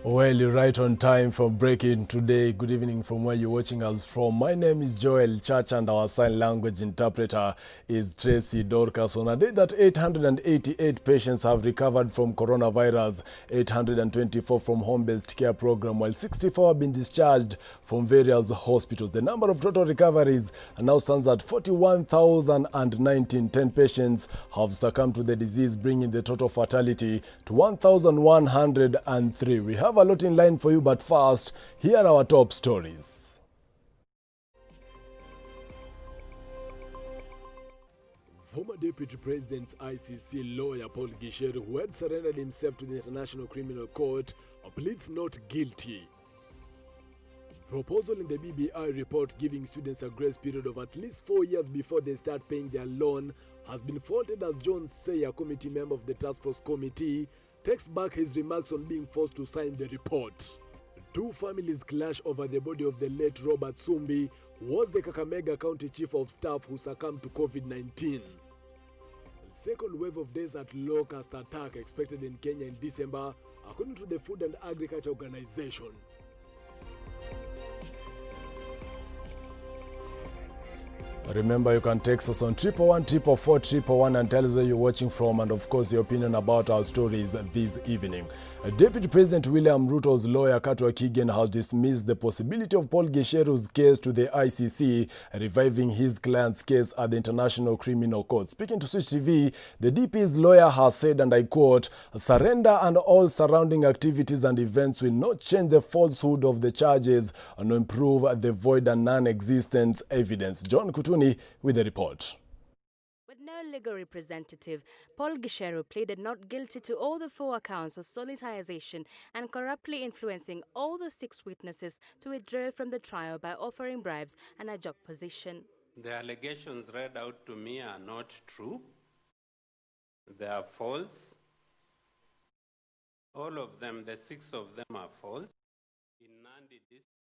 Well, you're right on time for breaking today. Good evening from where you're watching us from. My name is Joel Church and our sign language interpreter is Tracy Dorcas. On a day that 888 patients have recovered from coronavirus, 824 from home-based care program, while 64 have been discharged from various hospitals. The number of total recoveries now stands at 41,019. 10 patients have succumbed to the disease, bringing the total fatality to 1,103. We have a lot in line for you, but first, here are our top stories. Former Deputy President's ICC lawyer Paul Gicheru, who had surrendered himself to the International Criminal Court, pleads not guilty. Proposal in the BBI report giving students a grace period of at least 4 years before they start paying their loan has been faulted as John Say, a committee member of the Task Force Committee, takes back his remarks on being forced to sign the report. Two families clash over the body of the late Robert Sumbi, who was the Kakamega County Chief of Staff who succumbed to COVID-19. Second wave of days at locust attack expected in Kenya in December, according to the Food and Agriculture Organization. Remember, you can text us on 111 and tell us where you're watching from, and of course your opinion about our stories this evening. Deputy President William Ruto's lawyer Katwa Kigen has dismissed the possibility of Paul Gicheru's case to the ICC, reviving his client's case at the International Criminal Court. Speaking to Switch TV, the DP's lawyer has said, and I quote, "Surrender and all surrounding activities and events will not change the falsehood of the charges nor improve the void and non-existent evidence." John Kutuni with the report. With no legal representative, Paul Gicheru pleaded not guilty to all the 4 accounts of solicitation and corruptly influencing all the 6 witnesses to withdraw from the trial by offering bribes and a job position. The allegations read out to me are not true. They are false. All of them, the 6 of them are false. In Nandi district.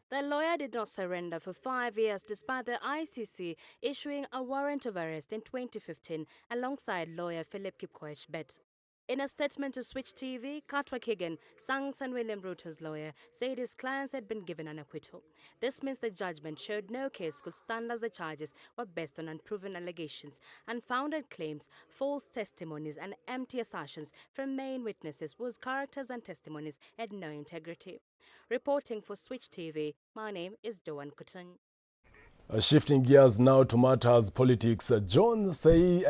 The lawyer did not surrender for 5 years despite the ICC issuing a warrant of arrest in 2015 alongside lawyer Philip Kipkoech Bet. In a statement to Switch TV, Katwa Kigen, Sangs and William Ruto's lawyer, said his clients had been given an acquittal. This means the judgment showed no case could stand as the charges were based on unproven allegations, unfounded claims, false testimonies and empty assertions from main witnesses whose characters and testimonies had no integrity. Reporting for Switch TV, my name is Doan Kutun. Shifting gears now to matters politics, John Say,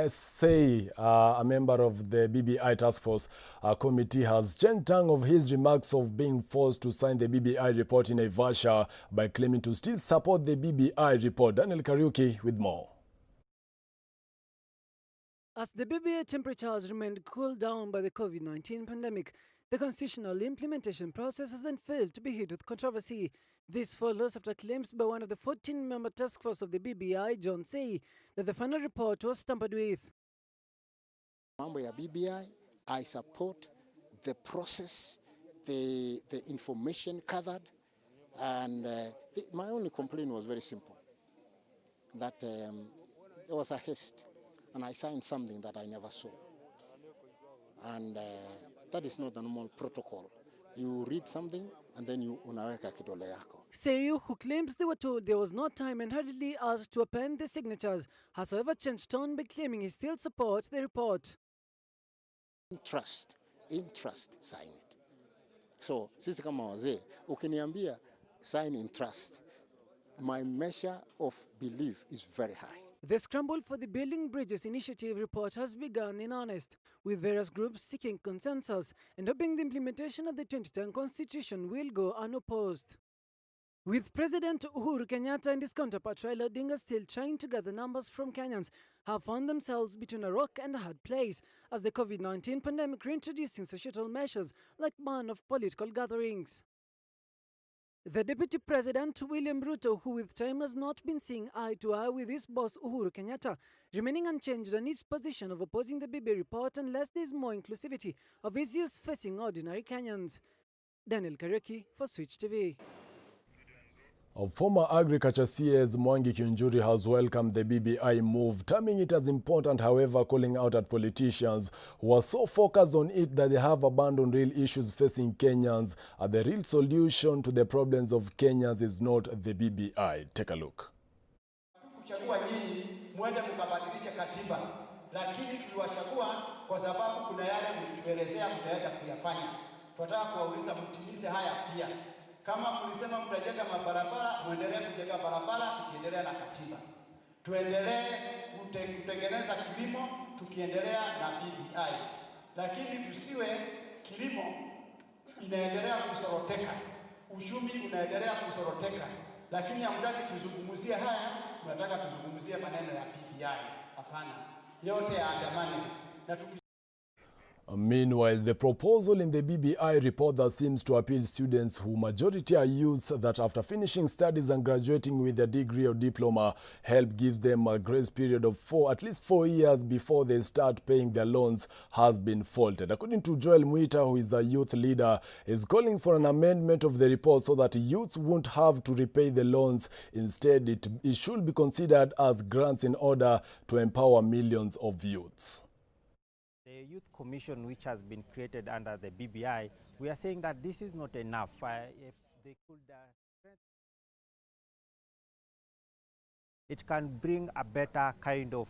a member of the BBI Task Force Committee, has changed tongue of his remarks of being forced to sign the BBI report in Naivasha by claiming to still support the BBI report. Daniel Kariuki with more. As the BBI temperatures remained cooled down by the COVID-19 pandemic, the constitutional implementation process hasn't failed to be hit with controversy. This follows after claims by one of the 14-member task force of the BBI, John Say, that the final report was tampered with. Mambo ya BBI, I support the process, the information gathered, and my only complaint was very simple, that there was a haste, and I signed something that I never saw. And that is not the normal protocol. You read something and then you unaweka kidole yako. Seyu, who claims they were told there was no time and hurriedly asked to append the signatures, has however changed tone by claiming he still supports the report. In trust, sign it. So, sisi kama wazee, ukiniambia sign in trust, my measure of belief is very high. The scramble for the Building Bridges Initiative report has begun in earnest, with various groups seeking consensus and hoping the implementation of the 2010 Constitution will go unopposed. With President Uhuru Kenyatta and his counterpart Raila Odinga still trying to gather numbers from Kenyans, have found themselves between a rock and a hard place as the COVID-19 pandemic reintroducing societal measures like ban of political gatherings. The Deputy President, William Ruto, who with time has not been seeing eye to eye with his boss Uhuru Kenyatta, remaining unchanged on his position of opposing the BBI report unless there is more inclusivity of issues facing ordinary Kenyans. Daniel Kariuki for Switch TV. Former Agriculture CS Mwangi Kiunjuri has welcomed the BBI move, terming it as important, however, calling out at politicians who are so focused on it that they have abandoned real issues facing Kenyans. The real solution to the problems of Kenyans is not the BBI. Take a look. Kuchagua nyinyi mwende mkabadilisha katiba, lakini tuliwachagua kwa sababu kuna yale mlituelezea mtaenda kuyafanya. Tunataka kuwauliza mtimize haya pia. Kama mlisema mtajenga mabarabara, muendelee kujenga barabara tukiendelea na katiba. Tuendelee kutengeneza kilimo tukiendelea na BBI. Lakini tusiwe kilimo inaendelea kusoroteka, uchumi unaendelea kusoroteka. Lakini hamtaki tuzungumzie haya, tunataka tuzungumzie maneno ya BBI. Hapana. Yote yaandamane na Meanwhile, the proposal in the BBI report that seems to appeal students who majority are youths that after finishing studies and graduating with a degree or diploma, help gives them a grace period of at least 4 years before they start paying their loans has been faulted. According to Joel Mwita, who is a youth leader, is calling for an amendment of the report so that youths won't have to repay the loans. Instead, it should be considered as grants in order to empower millions of youths. The Youth Commission, which has been created under the BBI, we are saying that this is not enough. If they could, it can bring a better kind of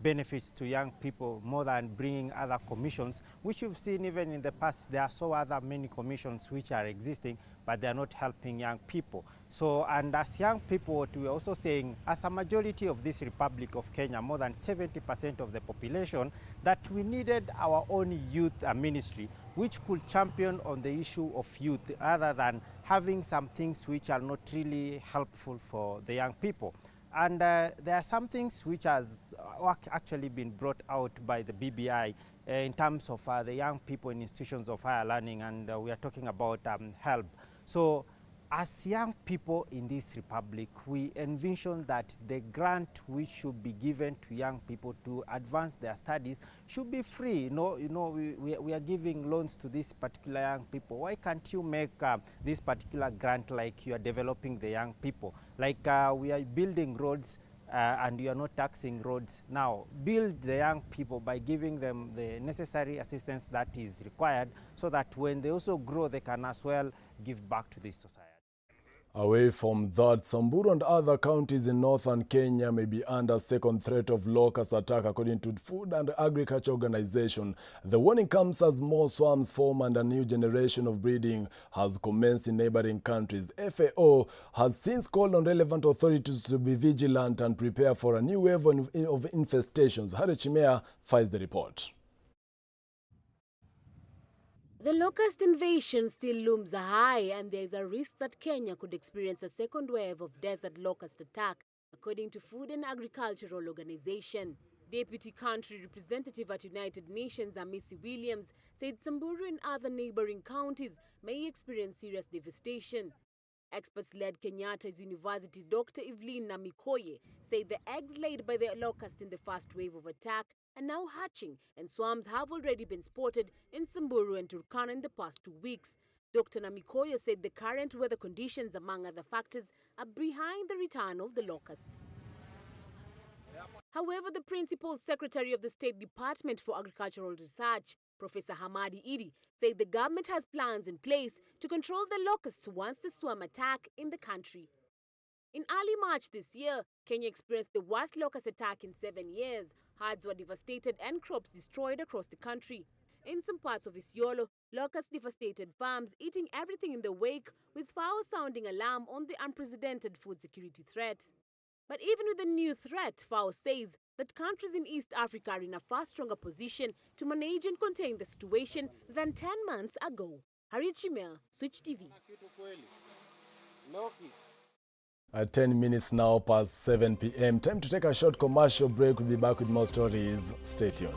benefits to young people more than bringing other commissions, which you've seen even in the past. There are so other many commissions which are existing, but they are not helping young people. So, and as young people, what we are also saying, as a majority of this Republic of Kenya, more than 70% of the population, that we needed our own youth ministry, which could champion on the issue of youth, rather than having some things which are not really helpful for the young people. And there are some things which has actually been brought out by the BBI in terms of the young people in institutions of higher learning, and we are talking about HELB. So as young people in this republic, we envision that the grant which should be given to young people to advance their studies should be free. We are giving loans to these particular young people. Why can't you make this particular grant like you are developing the young people? Like we are building roads and you are not taxing roads. Now, build the young people by giving them the necessary assistance that is required, so that when they also grow, they can as well give back to this society. Away from that, Samburu and other counties in northern Kenya may be under second threat of locust attack, according to Food and Agriculture Organization. The warning comes as more swarms form and a new generation of breeding has commenced in neighboring countries. FAO has since called on relevant authorities to be vigilant and prepare for a new wave of infestations. Harry Chimea files the report. The locust invasion still looms high, and there is a risk that Kenya could experience a second wave of desert locust attack, according to Food and Agricultural Organization. Deputy Country Representative at United Nations, Amisi Williams, said Samburu and other neighboring counties may experience serious devastation. Experts-led Kenyatta's University Dr. Evelyn Namikoye said the eggs laid by the locust in the first wave of attack are now hatching, and swarms have already been spotted in Samburu and Turkana in the past 2 weeks. Dr. Namikoye said the current weather conditions, among other factors, are behind the return of the locusts. However, the Principal Secretary of the State Department for Agricultural Research, Professor Hamadi Idi, said the government has plans in place to control the locusts once the swarm attack in the country. In early March this year, Kenya experienced the worst locust attack in 7 years. Herds were devastated and crops destroyed across the country. In some parts of Isiolo, locusts devastated farms, eating everything in the wake, with FAO sounding alarm on the unprecedented food security threat. But even with the new threat, FAO says that countries in East Africa are in a far stronger position to manage and contain the situation than 10 months ago. Harry Chimea, Switch TV. At 10 minutes now past 7 p.m. Time to take a short commercial break. We'll be back with more stories. Stay tuned.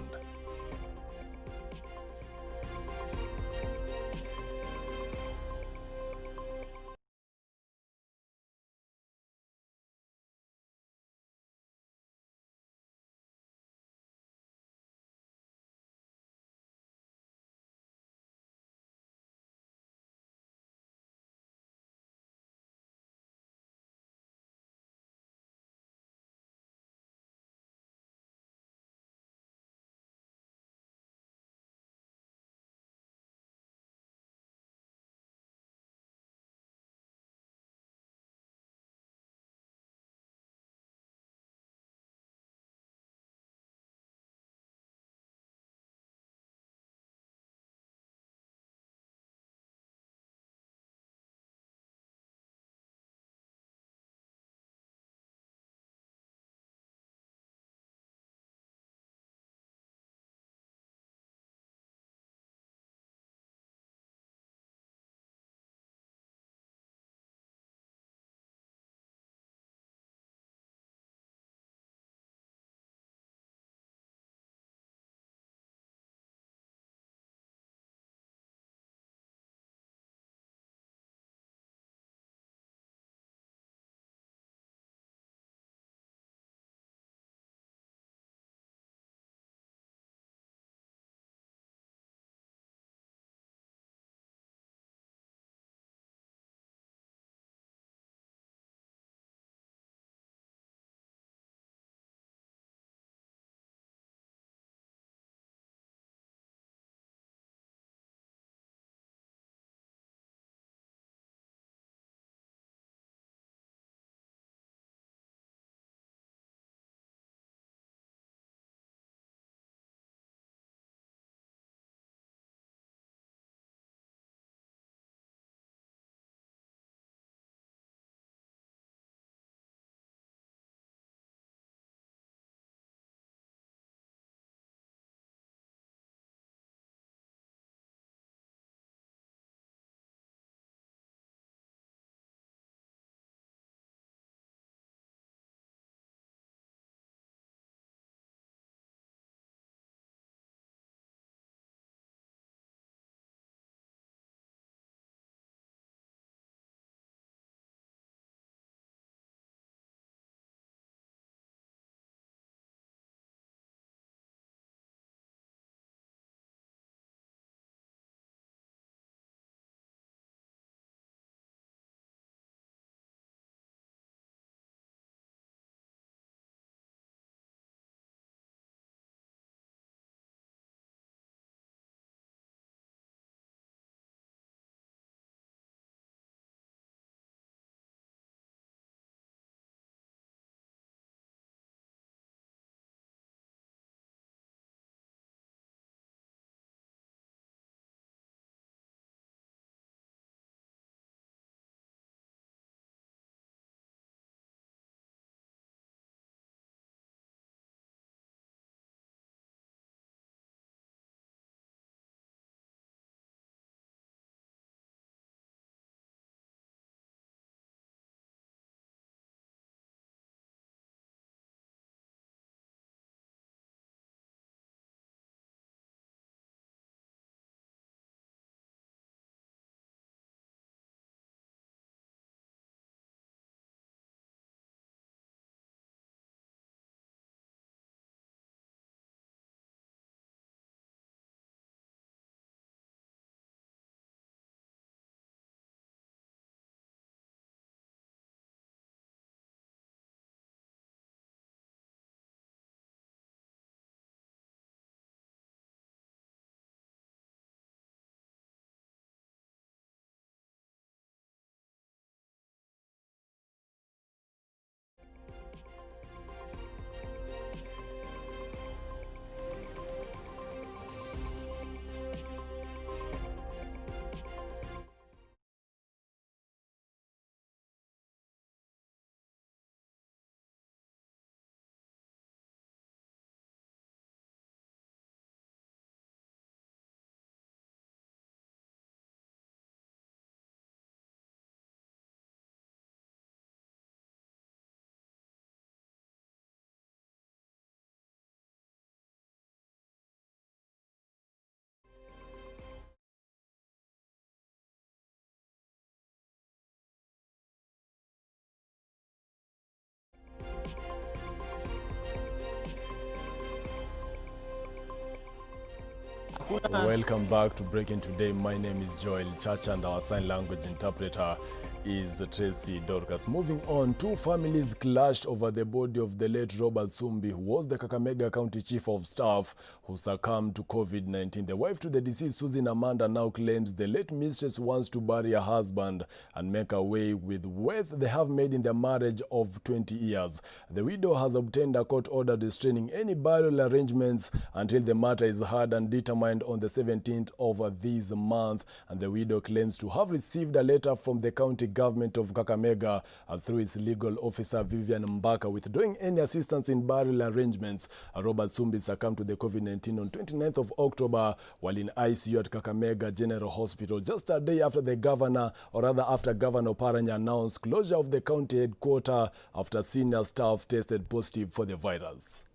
Welcome back to Breaking Today. My name is Joel Chacha and our sign language interpreter is Tracy Dorcas. Moving on, two families clashed over the body of the late Robert Sumbi, who was the Kakamega County Chief of Staff who succumbed to COVID-19. The wife to the deceased, Susan Amanda, now claims the late mistress wants to bury her husband and make away with wealth they have made in their marriage of 20 years. The widow has obtained a court order restraining any burial arrangements until the matter is heard and determined on the 17th of this month. And the widow claims to have received a letter from the county government of Kakamega through its legal officer Vivian Mbaka withdrawing any assistance in burial arrangements. Robert Sumbi succumbed to the COVID-19 on 29th of October while in ICU at Kakamega General Hospital, just a day after the governor, or rather after Governor Paranya announced closure of the county headquarters after senior staff tested positive for the virus.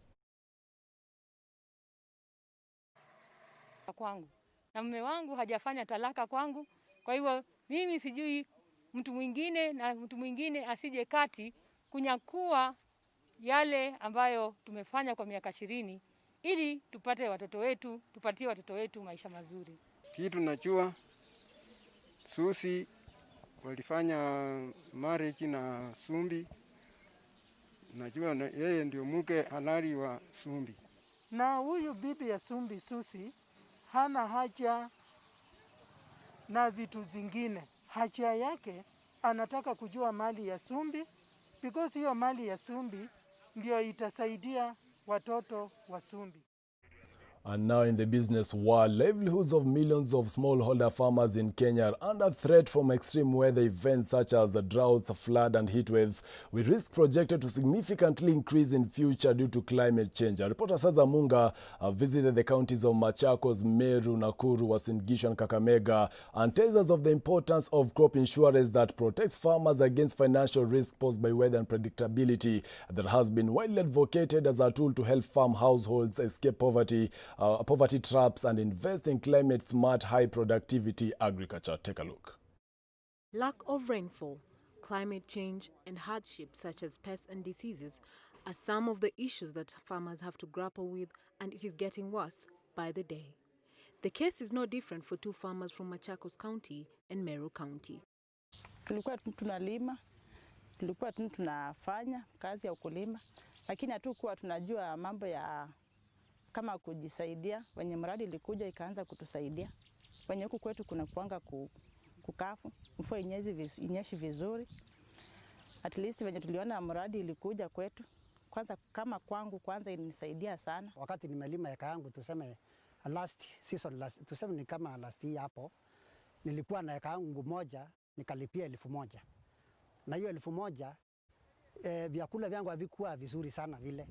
Kwangu na mume wangu hajafanya talaka kwangu, kwa hivyo mimi sijui mtu mwingine na mtu mwingine asije kati kunyakua yale ambayo tumefanya kwa miaka 20 ili tupate watoto wetu, tupatie watoto wetu maisha mazuri. Kitu najua Susi walifanya marriage na Sumbi. Najua yeye ndio mke halali wa Sumbi. Na huyu bibi ya Sumbi Susi hana haja na vitu zingine. Haja yake anataka kujua mali ya Sumbi, because hiyo mali ya Sumbi ndio itasaidia watoto wa Sumbi. And now in the business world, livelihoods of millions of smallholder farmers in Kenya are under threat from extreme weather events such as droughts, flood and heat waves, with risk projected to significantly increase in future due to climate change. Our reporter Saza Munga visited the counties of Machakos, Meru, Nakuru, Uasin Gishu and Kakamega and tells us of the importance of crop insurance that protects farmers against financial risk posed by weather and unpredictability that has been widely advocated as a tool to help farm households escape poverty traps and invest in climate-smart, high-productivity agriculture. Take a look. Lack of rainfall, climate change and hardships such as pests and diseases are some of the issues that farmers have to grapple with, and it is getting worse by the day. The case is no different for two farmers from Machakos County and Meru County. Tulikuwa tunalima, tulikuwa tunafanya kazi ya ukulima, lakini hatukuwa tunajua mambo ya kama kujisaidia. Wenye mradi ilikuja ikaanza kutusaidia. Wenye huku kwetu kuna kuanga kukafu, mvua inyeshi vizuri. At least wenye tuliona mradi ilikuja kwetu, kwanza kama kwangu kwanza inisaidia sana. Wakati nimelima eka yangu tuseme last season, tuseme ni kama last year hapo, nilikuwa na eka yangu moja nikalipia 1,000. Na hiyo 1,000 vyakula vyangu havikuwa vizuri sana vile.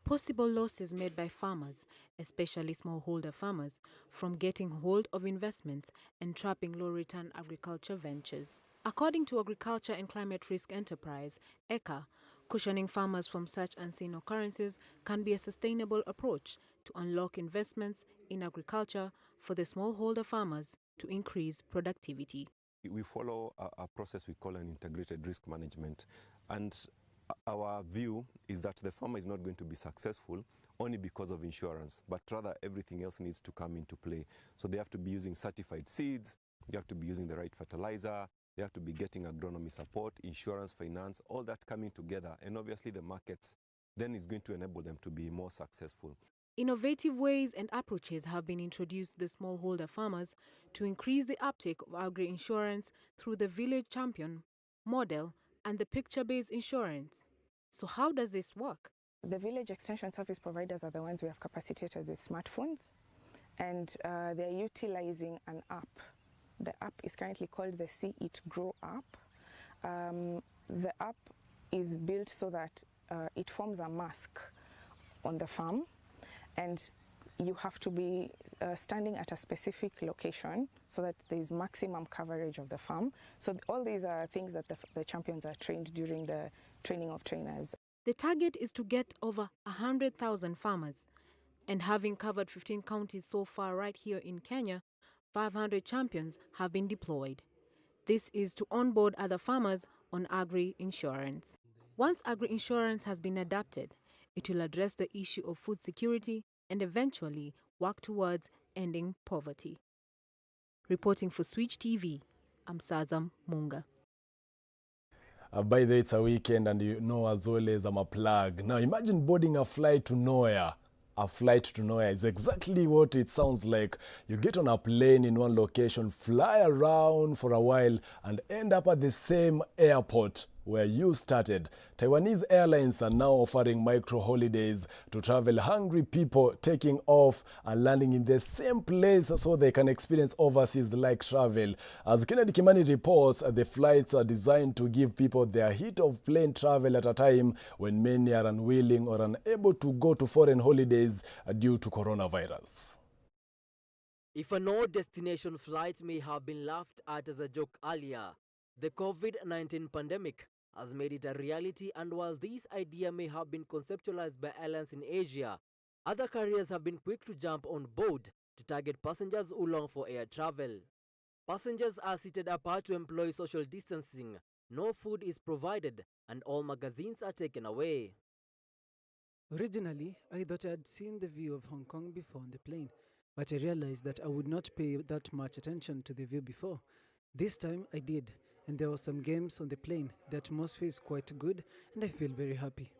Possible losses made by farmers, especially smallholder farmers, from getting hold of investments and trapping low-return agriculture ventures. According to Agriculture and Climate Risk Enterprise, ECA, cushioning farmers from such unseen occurrences can be a sustainable approach to unlock investments in agriculture for the smallholder farmers to increase productivity. We follow a process we call an integrated risk management, and our view is that the farmer is not going to be successful only because of insurance, but rather everything else needs to come into play. So they have to be using certified seeds, they have to be using the right fertilizer, they have to be getting agronomy support, insurance, finance, all that coming together. And obviously the markets then is going to enable them to be more successful. Innovative ways and approaches have been introduced to the smallholder farmers to increase the uptake of agri-insurance through the Village Champion model and the picture-based insurance. So how does this work? The village extension service providers are the ones we have capacitated with smartphones, and they're utilizing an app. The app is currently called the See It Grow app. The app is built so that it forms a mask on the farm, and you have to be standing at a specific location so that there is maximum coverage of the farm. So all these are things that the champions are trained during the training of trainers. The target is to get over 100,000 farmers, and having covered 15 counties so far right here in Kenya, 500 champions have been deployed. This is to onboard other farmers on agri-insurance. Once agri-insurance has been adapted, it will address the issue of food security and eventually work towards ending poverty. Reporting for Switch TV, I'm Sazam Munga. By the way, it's a weekend and you know as always I'm a plug. Now imagine boarding a flight to nowhere. A flight to nowhere is exactly what it sounds like. You get on a plane in one location, fly around for a while and end up at the same airport where you started. Taiwanese airlines are now offering micro holidays to travel hungry people, taking off and landing in the same place so they can experience overseas-like travel. As Kennedy Kimani reports, the flights are designed to give people their hit of plane travel at a time when many are unwilling or unable to go to foreign holidays due to coronavirus. If a no destination flight may have been laughed at as a joke earlier, the COVID-19 pandemic has made it a reality, and while this idea may have been conceptualized by airlines in Asia, other carriers have been quick to jump on board to target passengers who long for air travel. Passengers are seated apart to employ social distancing, no food is provided, and all magazines are taken away. Originally, I thought I had seen the view of Hong Kong before on the plane, but I realized that I would not pay that much attention to the view before. This time I did, and there were some games on the plane. The atmosphere is quite good, and I feel very happy.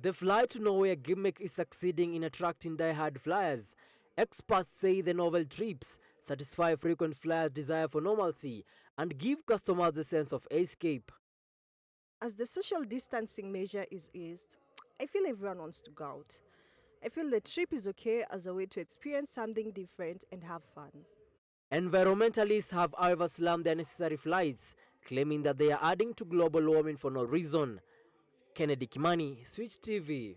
The flight to nowhere gimmick is succeeding in attracting die-hard flyers. Experts say the novel trips satisfy frequent flyers' desire for normalcy and give customers a sense of escape. As the social distancing measure is eased, I feel everyone wants to go out. I feel the trip is okay as a way to experience something different and have fun. Environmentalists have, however, slammed the unnecessary flights, claiming that they are adding to global warming for no reason. Kennedy Kimani, Switch TV.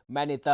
Many thanks.